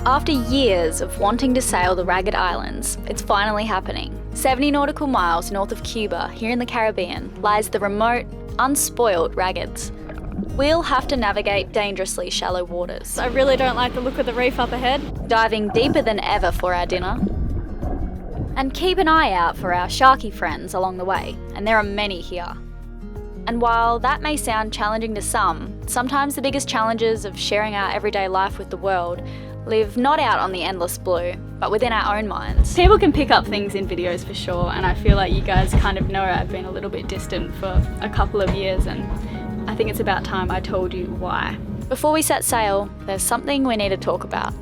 After years of wanting to sail the Ragged Islands, it's finally happening. 70 nautical miles north of Cuba, here in the Caribbean, lies the remote, unspoiled Raggeds. We'll have to navigate dangerously shallow waters. I really don't like the look of the reef up ahead. Diving deeper than ever for our dinner. And keep an eye out for our sharky friends along the way, and there are many here. And while that may sound challenging to some, sometimes the biggest challenges of sharing our everyday life with the world live not out on the endless blue, but within our own minds. People can pick up things in videos for sure, and I feel like you guys kind of know I've been a little bit distant for a couple of years, and I think it's about time I told you why. Before we set sail, there's something we need to talk about.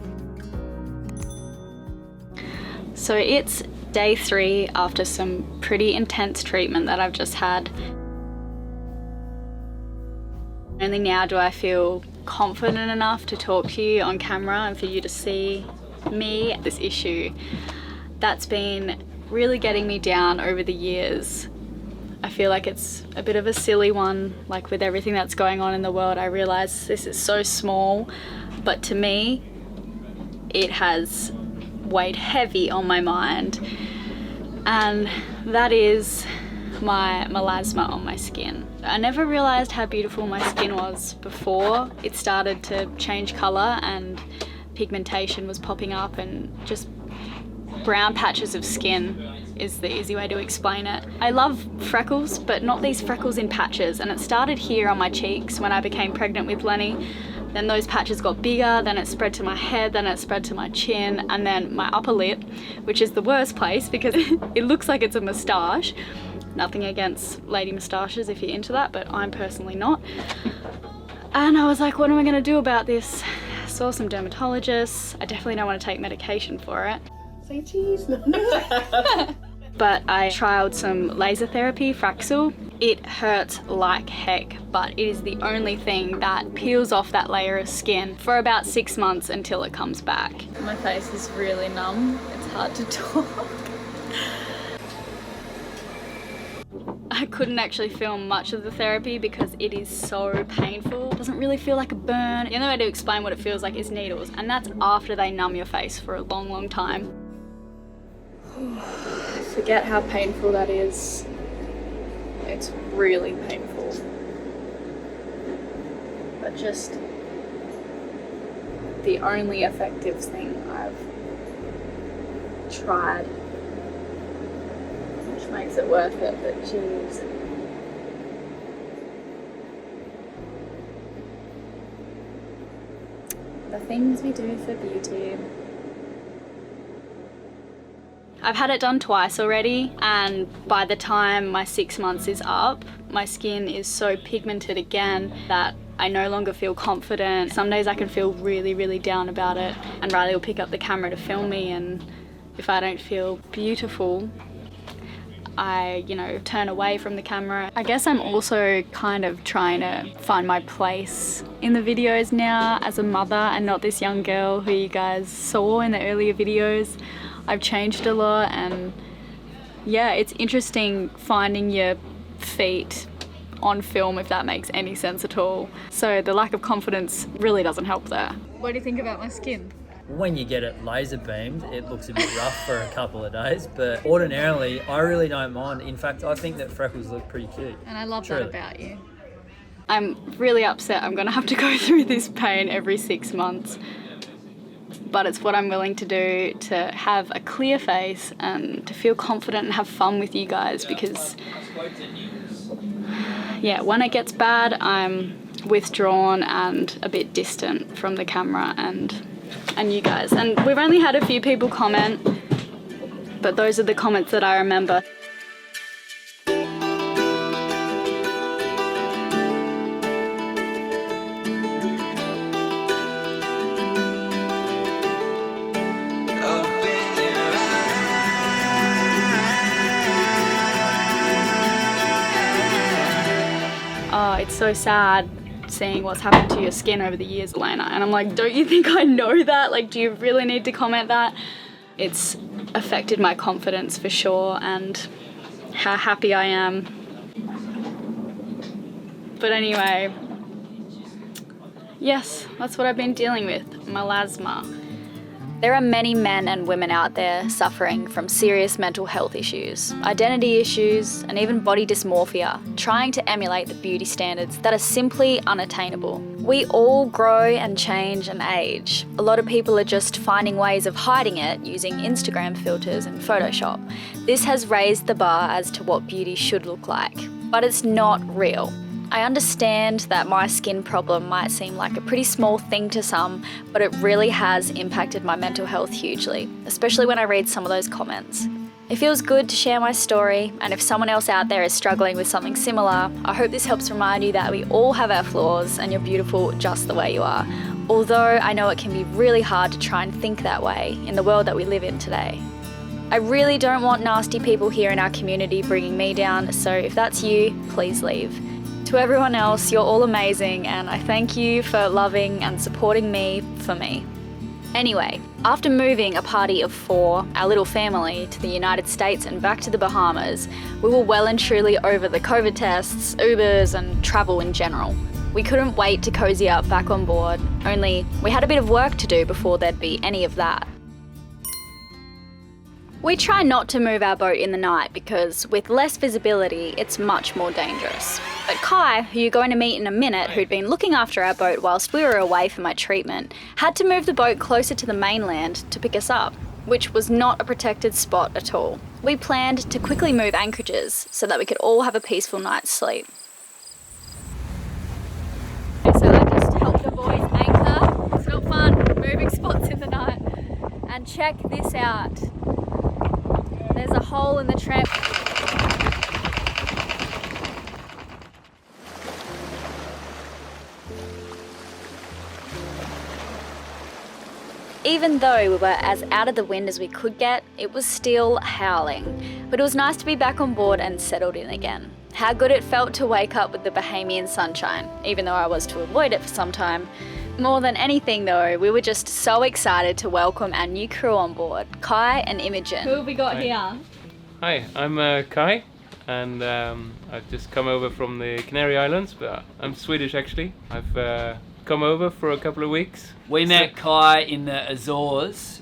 So it's day 3 after some pretty intense treatment that I've just had. Only now do I feel confident enough to talk to you on camera and for you to see me. This issue that's been really getting me down over the years. I feel like it's a bit of a silly one, like with everything that's going on in the world. I realize this is so small, but to me, it has weighed heavy on my mind, and that is my melasma on my skin. I never realized how beautiful my skin was before it started to change color and pigmentation was popping up, and just brown patches of skin is the easy way to explain it. I love freckles, but not these freckles in patches, and it started here on my cheeks when I became pregnant with Lenny. Then those patches got bigger, then it spread to my head, then it spread to my chin, and then my upper lip, which is the worst place because it looks like it's a moustache. Nothing against lady moustaches if you're into that, but I'm personally not. And I was like, what am I gonna do about this? Saw some dermatologists. I definitely don't want to take medication for it. Say cheese. But I trialed some laser therapy, Fraxel. It hurts like heck, but it is the only thing that peels off that layer of skin for about 6 months until it comes back. My face is really numb. It's hard to talk. I couldn't actually film much of the therapy because it is so painful. It doesn't really feel like a burn. The only way to explain what it feels like is needles, and that's after they numb your face for a long, long time. Forget how painful that is. It's really painful. But just the only effective thing I've tried, which makes it worth it, but geez. The things we do for beauty. I've had it done twice already, and by the time my 6 months is up, my skin is so pigmented again that I no longer feel confident. Some days I can feel really, really down about it, and Riley will pick up the camera to film me, and if I don't feel beautiful, I, turn away from the camera. I guess I'm also kind of trying to find my place in the videos now as a mother and not this young girl who you guys saw in the earlier videos. I've changed a lot, and yeah, it's interesting finding your feet on film, if that makes any sense at all. So the lack of confidence really doesn't help there. What do you think about my skin? When you get it laser beamed, it looks a bit rough for a couple of days, but ordinarily, I really don't mind. In fact, I think that freckles look pretty cute. And I love that about you. I'm really upset I'm gonna have to go through this pain every 6 months. But it's what I'm willing to do to have a clear face and to feel confident and have fun with you guys, because yeah, when it gets bad, I'm withdrawn and a bit distant from the camera and you guys. And we've only had a few people comment, but those are the comments that I remember. Oh, it's so sad seeing what's happened to your skin over the years, Elayna. And I'm like, don't you think I know that? Like, do you really need to comment that? It's affected my confidence for sure, and how happy I am. But anyway, yes, that's what I've been dealing with, melasma. There are many men and women out there suffering from serious mental health issues, identity issues, and even body dysmorphia, trying to emulate the beauty standards that are simply unattainable. We all grow and change and age. A lot of people are just finding ways of hiding it using Instagram filters and Photoshop. This has raised the bar as to what beauty should look like, but it's not real. I understand that my skin problem might seem like a pretty small thing to some, but it really has impacted my mental health hugely, especially when I read some of those comments. It feels good to share my story, and if someone else out there is struggling with something similar, I hope this helps remind you that we all have our flaws and you're beautiful just the way you are. Although I know it can be really hard to try and think that way in the world that we live in today. I really don't want nasty people here in our community bringing me down, so if that's you, please leave. To everyone else, you're all amazing, and I thank you for loving and supporting me for me. Anyway, after moving a party of 4, our little family, to the United States and back to the Bahamas, we were well and truly over the COVID tests, Ubers, and travel in general. We couldn't wait to cozy up back on board, only we had a bit of work to do before there'd be any of that. We try not to move our boat in the night because with less visibility, it's much more dangerous. But Kai, who you're going to meet in a minute, who'd been looking after our boat whilst we were away for my treatment, had to move the boat closer to the mainland to pick us up, which was not a protected spot at all. We planned to quickly move anchorages so that we could all have a peaceful night's sleep. So I just helped the boys anchor. It's not fun, moving spots in the night. And check this out. There's a hole in the tramp. Even though we were as out of the wind as we could get, it was still howling. But it was nice to be back on board and settled in again. How good it felt to wake up with the Bahamian sunshine, even though I was to avoid it for some time. More than anything though, we were just so excited to welcome our new crew on board, Kai and Imogen. Who have we got here? Hi, I'm Kai, and I've just come over from the Canary Islands, but I'm Swedish actually. I've come over for a couple of weeks. We met Kai in the Azores.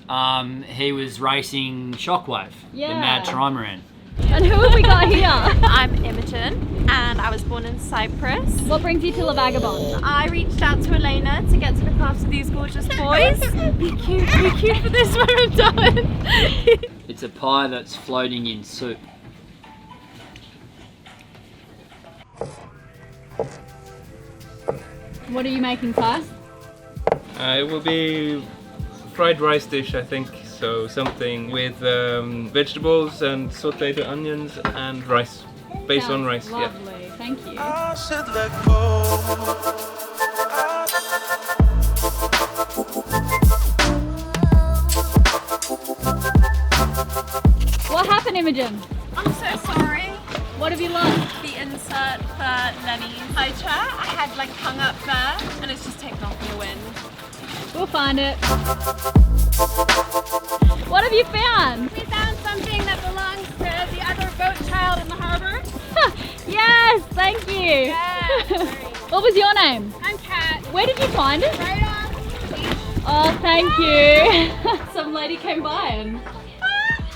He was racing Shockwave, the Mad Trimaran. And who have we got here? I'm Imogen, and I was born in Cyprus. What brings you to La Vagabond? I reached out to Elayna to get to look after these gorgeous boys. Be cute for this when I'm done. It's a pie that's floating in soup. What are you making, Kai? It will be fried rice dish, I think. So something with vegetables and sautéed onions and rice, based on rice. Lovely. Yeah. Thank you. What happened, Imogen? I'm so sorry. What have you lost? The insert for Lenny's high chair, I had like hung up there, and it's just taken off in the wind. We'll find it. What have you found? We found something that belongs to the other boat child in the harbor. Yes, thank you. Yeah. What was your name? I'm Kat. Where did you find it? Right off the beach. Oh, thank you. Some lady came by and...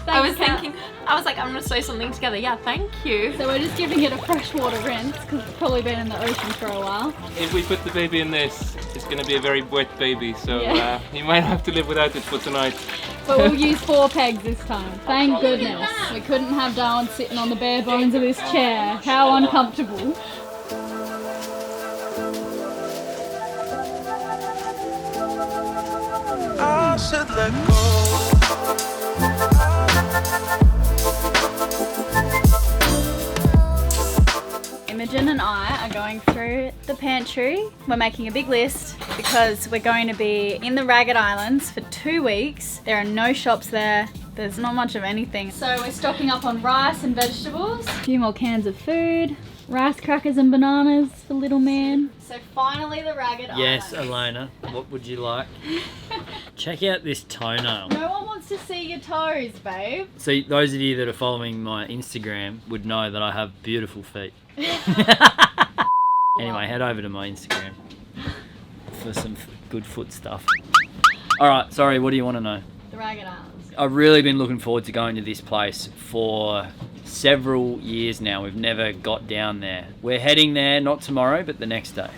I was thinking, I was like, I'm gonna sew something together. Yeah, thank you. So we're just giving it a freshwater rinse because it's probably been in the ocean for a while. If we put the baby in this, it's going to be a very wet baby, so Yeah. you might have to live without it for tonight. But we'll use 4 pegs this time. Thank goodness. We couldn't have Darwin sitting on the bare bones of this chair. How uncomfortable. I should let go. Imogen and I are going through the pantry. We're making a big list because we're going to be in the Ragged Islands for 2 weeks. There are no shops there. There's not much of anything. So we're stocking up on rice and vegetables. A few more cans of food. Rice crackers and bananas for little man. So finally the Ragged Yes, Islands. Elayna, what would you like? Check out this toenail. No one wants to see your toes, babe. See, those of you that are following my Instagram would know that I have beautiful feet. Anyway, head over to my Instagram for some good foot stuff. Alright, sorry, what do you want to know? The Ragged Islands. I've really been looking forward to going to this place for several years now. We've never got down there. We're heading there, not tomorrow, but the next day.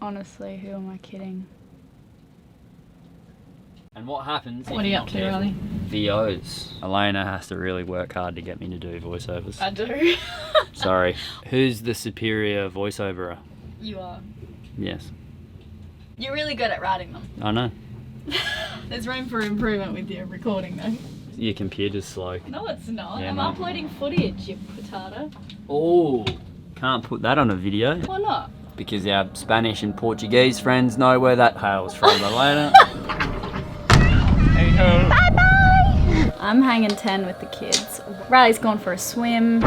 Honestly, who am I kidding? And what happens? What are you up to, Riley? VOs. Elayna has to really work hard to get me to do voiceovers. I do. Sorry. Who's the superior voiceoverer? You are. Yes. You're really good at writing them. I know. There's room for improvement with your recording though. Your computer's slow. No, it's not. Yeah, I'm mate. uploading footage, you potato. Oh, can't put that on a video. Why not? Because our Spanish and Portuguese friends know where that hails from. Elayna. Hey ho. I'm hanging 10 with the kids. Riley's gone for a swim.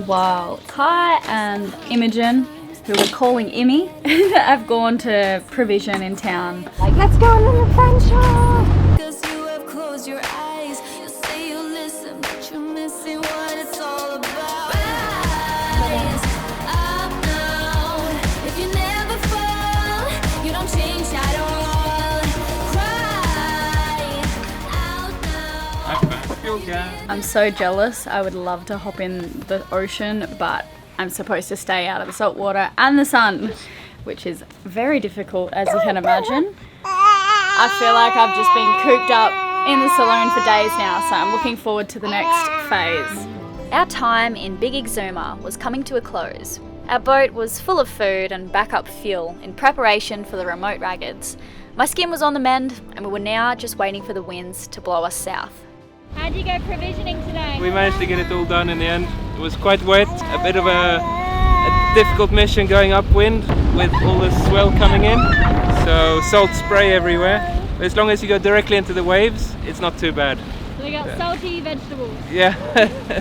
While Kai and Imogen, who we're calling Immy, have gone to Provision in town. Like, let's go on an adventure! Cause you have closed your eyes. You say you listen, but you're missing what it's all about. Rise up now. If you never fall, you don't change at all. Cry out now. I'm so jealous. I would love to hop in the ocean, but I'm supposed to stay out of the salt water and the sun, which is very difficult, as you can imagine. I feel like I've just been cooped up in the saloon for days now, so I'm looking forward to the next phase. Our time in Big Exuma was coming to a close. Our boat was full of food and backup fuel in preparation for the remote raggeds. My skin was on the mend, and we were now just waiting for the winds to blow us south. How'd you go provisioning today? We managed to get it all done in the end. It was quite wet, a bit of a difficult mission going upwind with all the swell coming in. So salt spray everywhere. But as long as you go directly into the waves, it's not too bad. So we got salty vegetables. Yeah,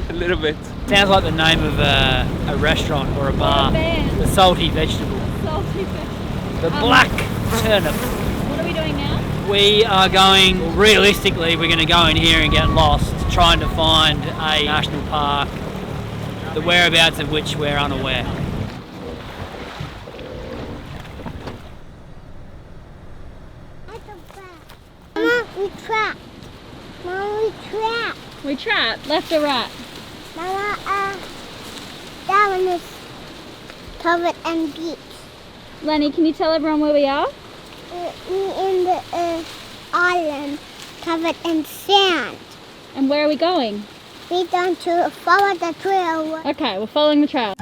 a little bit. Sounds like the name of a restaurant or a bar. band. The salty vegetable. Salty vegetables. The black turnip. What are we doing now? We are going, realistically, we're going to go in here and get lost, trying to find a national park, the whereabouts of which we're unaware. Mama, we trapped. Mama, we trapped. We trapped. Left or right? Mama, that one is covered in beach. Lenny, can you tell everyone where we are? We in the island covered in sand. And where are we going? We going to follow the trail. Okay, we're following the trail.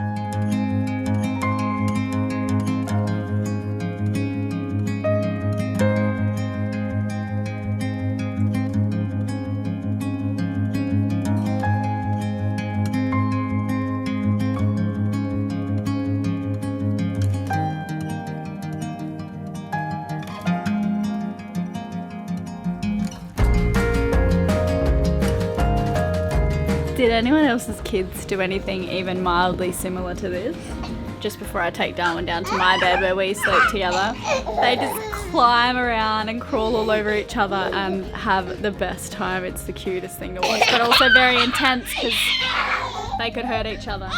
Did anyone else's kids do anything even mildly similar to this? Just before I take Darwin down to my bed where we sleep together, they just climb around and crawl all over each other and have the best time. It's the cutest thing to watch, but also very intense because they could hurt each other.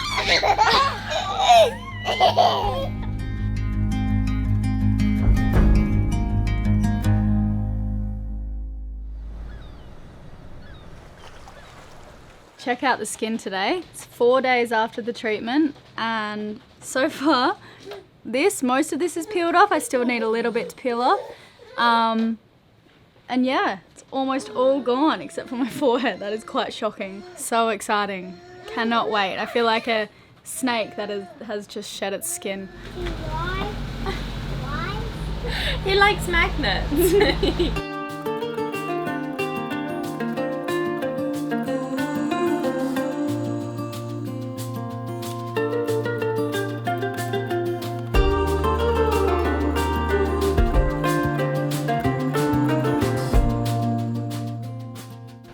Check out the skin today. It's 4 days after the treatment, and so far most of this is peeled off. I still need a little bit to peel off, and yeah, it's almost all gone except for my forehead. That is quite shocking. So exciting. Cannot wait. I feel like a snake that has just shed its skin. Why? He likes magnets.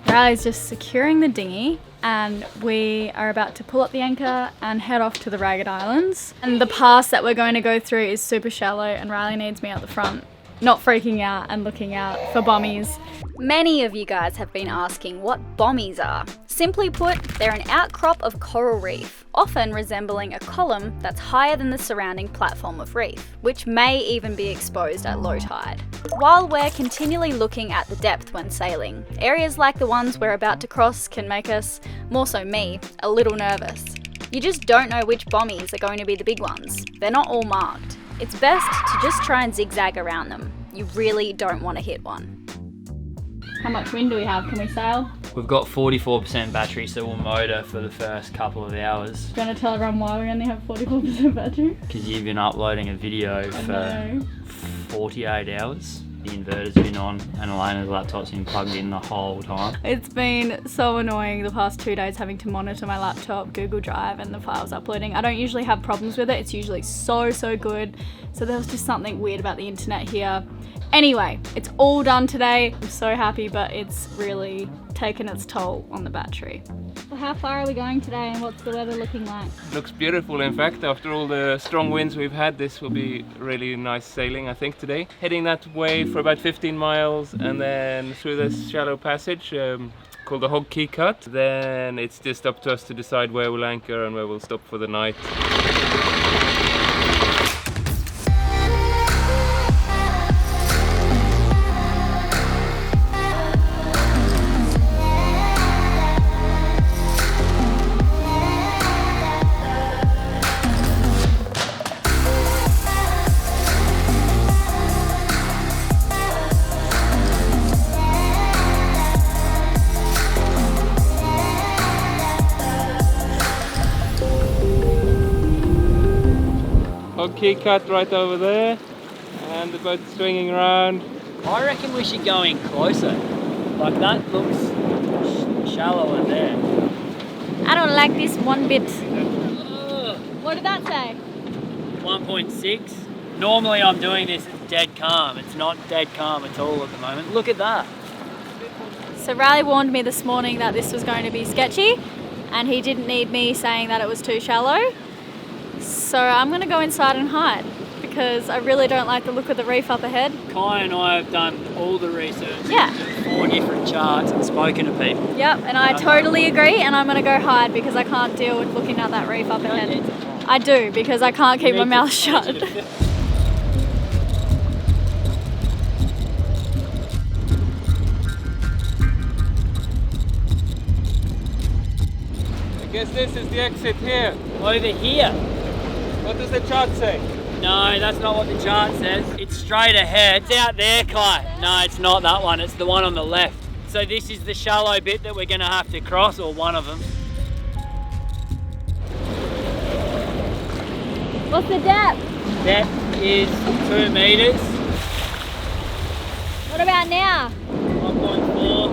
Riley's just securing the dinghy, and we are about to pull up the anchor and head off to the Ragged Islands. And the pass that we're going to go through is super shallow, and Riley needs me at the front not freaking out and looking out for bommies. Many of you guys have been asking what bommies are. Simply put, they're an outcrop of coral reef, often resembling a column that's higher than the surrounding platform of reef, which may even be exposed at low tide. While we're continually looking at the depth when sailing, areas like the ones we're about to cross can make us, more so me, a little nervous. You just don't know which bommies are going to be the big ones. They're not all marked. It's best to just try and zigzag around them. You really don't want to hit one. How much wind do we have? Can we sail? We've got 44% battery, so we'll motor for the first couple of hours. Do you want to tell everyone why we only have 44% battery? Because you've been uploading a video for No. 48 hours. The inverter's been on and Elayna's laptop's been plugged in the whole time. It's been so annoying the past 2 days having to monitor my laptop, Google Drive, and the files uploading. I don't usually have problems with it. It's usually so good. So there was just something weird about the internet here. Anyway, it's all done today. I'm so happy, but it's really taken its toll on the battery. Well, how far are we going today and what's the weather looking like? Looks beautiful. In fact, after all the strong winds we've had, this will be really nice sailing, I think, today. Heading that way for about 15 miles and then through this shallow passage called the Hog Key Cut. Then it's just up to us to decide where we'll anchor and where we'll stop for the night. Hog Key Cut right over there, and the boat's swinging around. I reckon we should go in closer. Like that looks shallower there. I don't like this one bit. What did that say? 1.6. Normally I'm doing this at dead calm. It's not dead calm at all at the moment. Look at that. So Riley warned me this morning that this was going to be sketchy and he didn't need me saying that it was too shallow. So I'm going to go inside and hide because I really don't like the look of the reef up ahead. Kai and I have done all the research. Yeah. 4 different charts and spoken to people. Yep, and I totally agree, and I'm going to go hide because I can't deal with looking at that reef up ahead. I do, because I can't keep my mouth shut. I guess this is the exit here. Over here. What does the chart say? No, that's not what the chart says. It's straight ahead. It's out there, Kai. No, it's not that one. It's the one on the left. So this is the shallow bit that we're going to have to cross, or one of them. What's the depth? Depth is 2 meters. What about now? 1.4.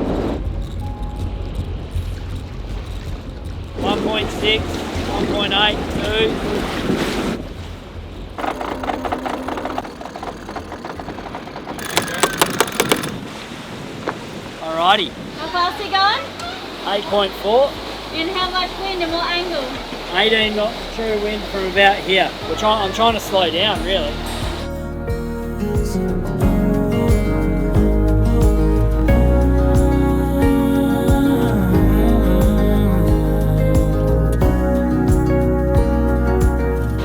1.6. 1.8. 2. Alrighty. How fast are you going? 8.4. And how much wind and what angle? 18 knots true wind from about here. I'm trying to slow down, really.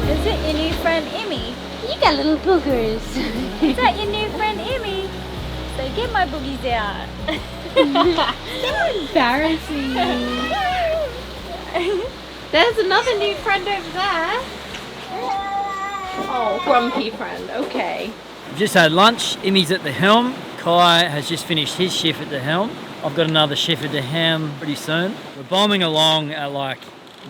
Is it your new friend Emmy? You got little boogers. Is that your new friend Emmy? So get my boogies out. So embarrassing. There's another new friend over there. Oh, grumpy friend. Okay. I've just had lunch. Emmy's at the helm. Kai has just finished his shift at the helm. I've got another shift at the helm pretty soon. We're bombing along at like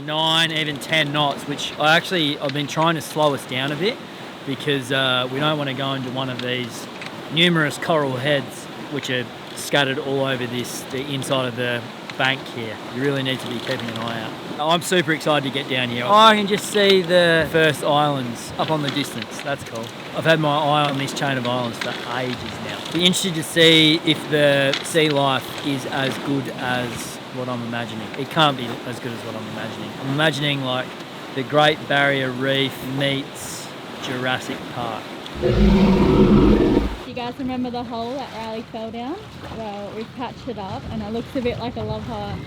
9, even 10 knots, which I've been trying to slow us down a bit because we don't want to go into one of these numerous coral heads which are scattered all over the inside of the bank here. You really need to be keeping an eye out. I'm super excited to get down here. I can just see the first islands up on the distance. That's cool. I've had my eye on this chain of islands for ages now. Be interested to see if the sea life is as good as what I'm imagining. It can't be as good as what I'm imagining. I'm imagining like the Great Barrier Reef meets Jurassic Park. You guys remember the hole that Riley fell down? Well, we've patched it up and it looks a bit like a love heart.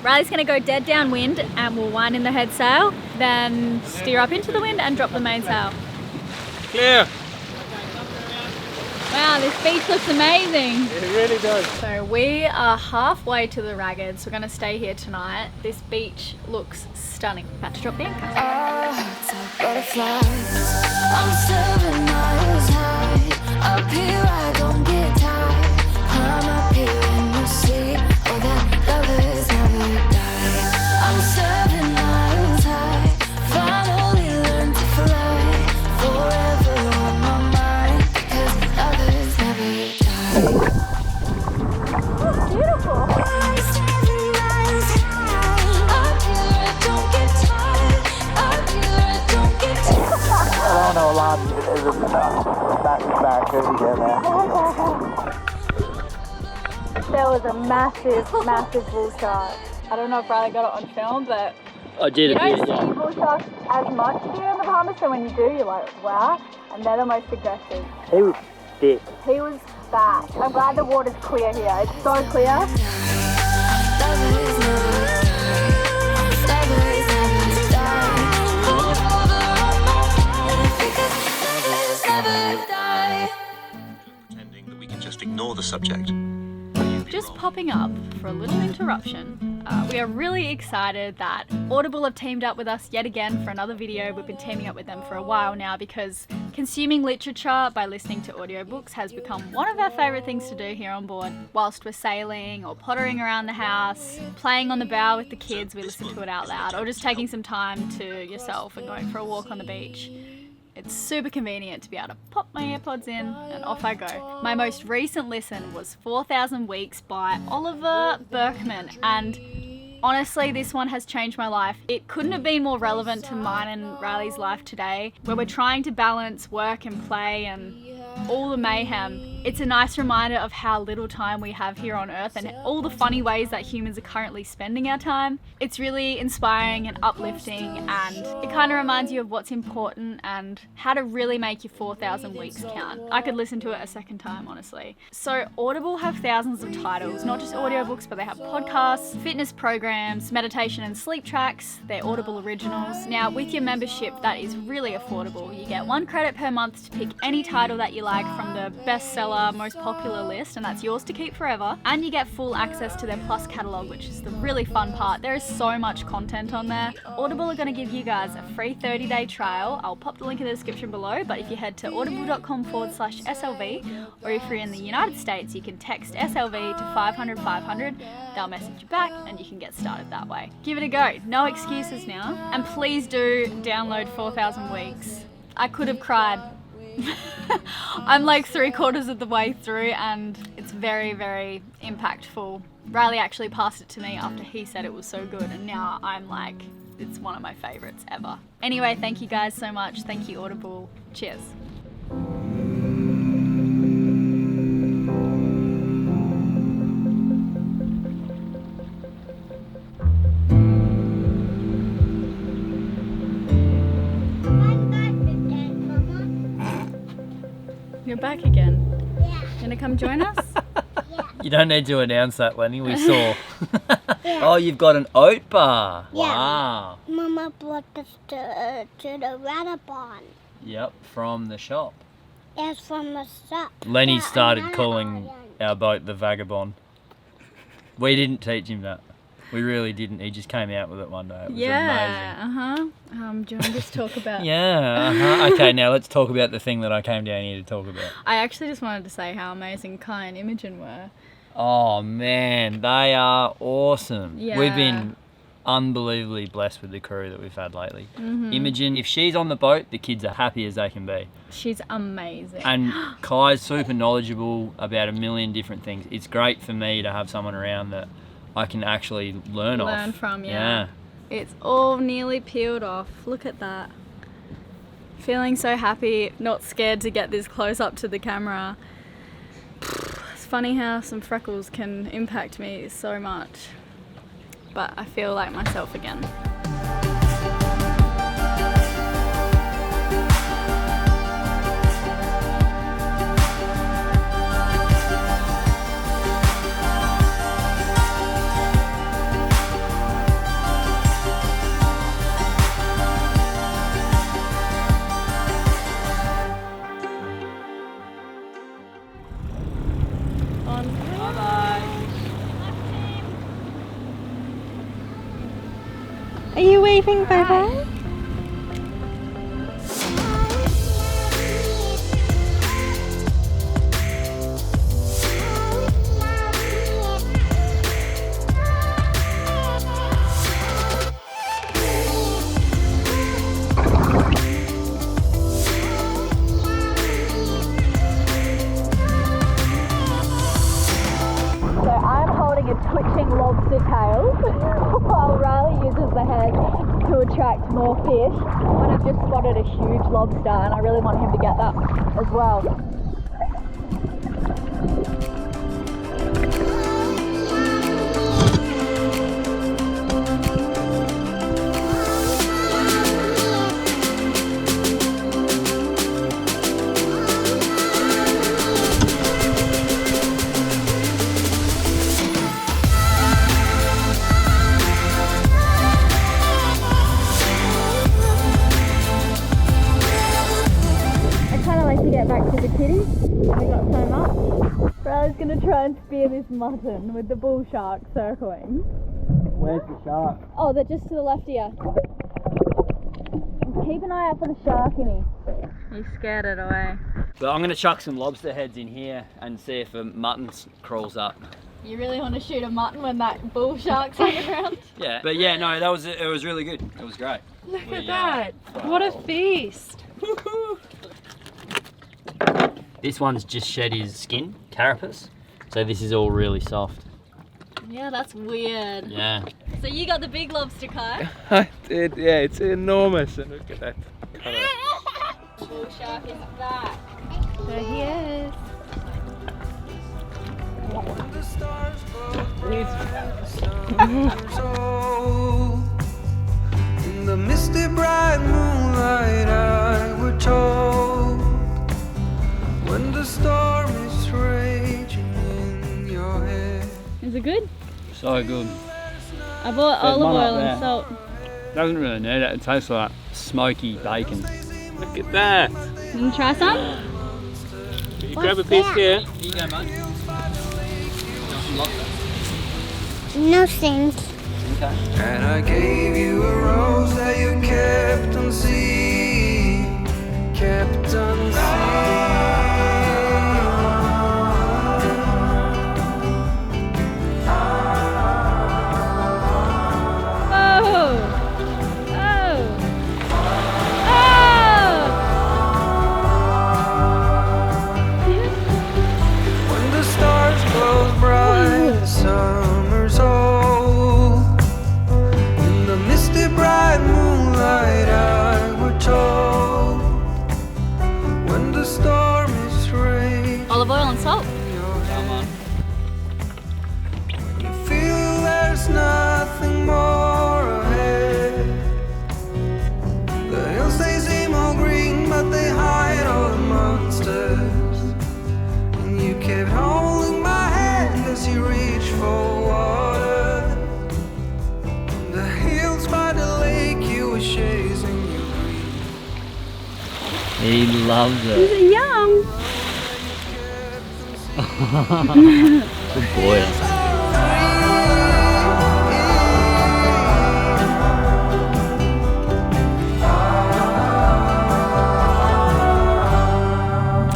Riley's going to go dead downwind and we'll wind in the head sail, then steer up into the wind and drop the mainsail. Clear! Wow, this beach looks amazing. It really does. So we are halfway to the Raggeds. We're going to stay here tonight. This beach looks stunning. About to drop the anchor. Hearts are butterflies. I'm 7 miles high. Up here I don't get tired. Climb up here and you see all that lovers never die. I'm 7 miles high. Finally learned to fly. Forever on my mind because lovers never die. Beautiful. I'm 7 miles high. Up here I don't get tired. Up here I don't get tired. I don't know, a lot of back There was a massive bull shark. I don't know if Riley got it on film, but I did you a bit, don't yeah. see bull sharks as much here in the Bahamas, so when you do, you're like, wow, and they're the most aggressive. He was thick. He was bad. I'm glad the water's clear here. It's so clear. Lovers never die. Lovers never die. Forever on my mind because lovers never die. Pretending that we can just ignore the subject. Just popping up for a little interruption. We are really excited that Audible have teamed up with us yet again for another video. We've been teaming up with them for a while now because consuming literature by listening to audiobooks has become one of our favourite things to do here on board. Whilst we're sailing or pottering around the house, playing on the bow with the kids, we listen to it out loud, or just taking some time to yourself and going for a walk on the beach. It's super convenient to be able to pop my AirPods in and off I go. My most recent listen was 4,000 Weeks by Oliver Berkman, and honestly, this one has changed my life. It couldn't have been more relevant to mine and Riley's life today, where we're trying to balance work and play and all the mayhem. It's a nice reminder of how little time we have here on Earth and all the funny ways that humans are currently spending our time. It's really inspiring and uplifting, and it kind of reminds you of what's important and how to really make your 4,000 weeks count. I could listen to it a second time, honestly. So Audible have thousands of titles, not just audiobooks, but they have podcasts, fitness programs, meditation and sleep tracks. They're Audible originals. Now, with your membership, that is really affordable. You get 1 credit per month to pick any title that you like from the bestseller, most popular list, and that's yours to keep forever. And you get full access to their Plus catalogue, which is the really fun part. There is so much content on there. Audible are going to give you guys a free 30-day trial. I'll pop the link in the description below, but if you head to audible.com/SLV, or if you're in the United States, you can text SLV to 500 500. They'll message you back and you can get started that way. Give it a go. No excuses now. And please do download 4,000 Weeks. I could have cried. I'm like 3/4 of the way through and it's very, very impactful. Riley actually passed it to me after he said it was so good, and now I'm like, it's one of my favorites ever. Anyway, thank you guys so much. Thank you, Audible. Cheers. You're back again. Yeah. You gonna come join us? You don't need to announce that, Lenny. We saw. Oh, you've got an oat bar. Yeah. Wow. Mama brought us to the Radabon. Yep, from the shop. It's from the shop. Lenny Yeah, started another calling island. our boat the Vagabond. We didn't teach him that. We really didn't. He just came out with it one day. It was amazing. Do you want to just talk about... Yeah, Okay, now let's talk about the thing that I came down here to talk about. I actually just wanted to say how amazing Kai and Imogen were. Oh, man, they are awesome. Yeah. We've been unbelievably blessed with the crew that we've had lately. Imogen, if she's on the boat, the kids are happy as they can be. She's amazing. And Kai's super knowledgeable about a million different things. It's great for me to have someone around that I can actually learn from, Yeah. It's all nearly peeled off. Look at that. Feeling so happy, not scared to get this close up to the camera. It's funny how some freckles can impact me so much. But I feel like myself again. leaving, bye-bye? So I'm holding a twitching lobster tail while Riley uses the head to attract more fish. But I've just spotted a huge lobster and I really want him to get that as well. To get back to the kitty. We got so much. Riley's gonna try and spear this mutton with the bull shark circling. Where's the shark? Oh, they're just to the left here. Keep an eye out for the shark, Immy. He scared it away. But I'm going to chuck some lobster heads in here and see if a mutton crawls up. You really want to shoot a mutton when that bull shark's hanging around? Yeah, but yeah, no, it was really good. It was great. Look at that. What a feast. This one's just shed his skin, carapace. So this is all really soft. Yeah, that's weird. Yeah. So you got the big lobster, Kai? I did, yeah, it's enormous. And look at that colour. Bull shark is back. There he is. In the misty bright moonlight I were told, when the storm is raging in your head. Is it good? So good. I bought There's olive one up oil there. and salt. Doesn't really need it. It tastes like smoky bacon. Look at that. You want to try some? You grab a piece here. Here you go, mate. No thanks. Okay. And I gave you a rose that you kept unseen, kept unseen. When the stars close bright, the summer's old. In the misty bright moonlight I were told, when the storm is raging, Olive oil and salt. you feel there's nothing more ahead. The hills they seem all green, but they hide all the monsters. And you kept holding my hand as you reached for water. The hills by the lake you were chasing. He loves it. Yum! Good boy.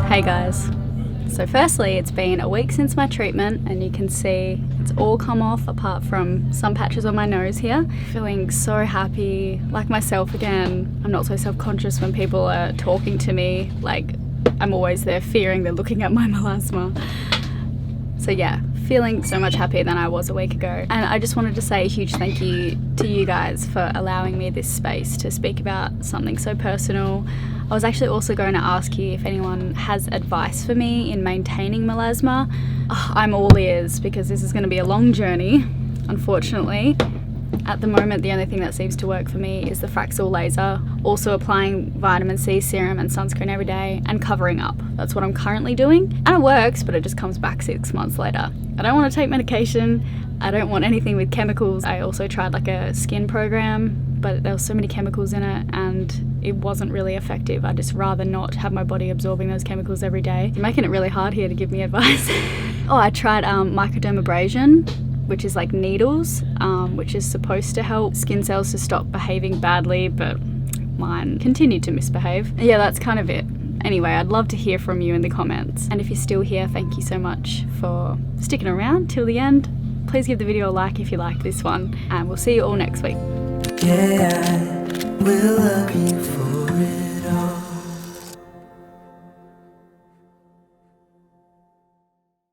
Hey guys. So firstly, it's been a week since my treatment and you can see it's all come off apart from some patches on my nose here. Feeling so happy, like myself again. I'm not so self-conscious when people are talking to me, like I'm always there fearing they're looking at my melasma. So yeah, feeling so much happier than I was a week ago. And I just wanted to say a huge thank you to you guys for allowing me this space to speak about something so personal. I was actually also going to ask you if anyone has advice for me in maintaining melasma. I'm all ears because this is going to be a long journey, unfortunately. At the moment, the only thing that seems to work for me is the Fraxel laser, also applying vitamin C serum and sunscreen every day and covering up. That's what I'm currently doing. And it works, but it just comes back 6 months later. I don't want to take medication. I don't want anything with chemicals. I also tried like a skin program, but there were so many chemicals in it and it wasn't really effective. I'd just rather not have my body absorbing those chemicals every day. You're making it really hard here to give me advice. Oh, I tried microdermabrasion, which is like needles, which is supposed to help skin cells to stop behaving badly, but mine continued to misbehave. Yeah, that's kind of it. Anyway, I'd love to hear from you in the comments. And if you're still here, thank you so much for sticking around till the end. Please give the video a like if you liked this one, and we'll see you all next week. Yeah, I will love you for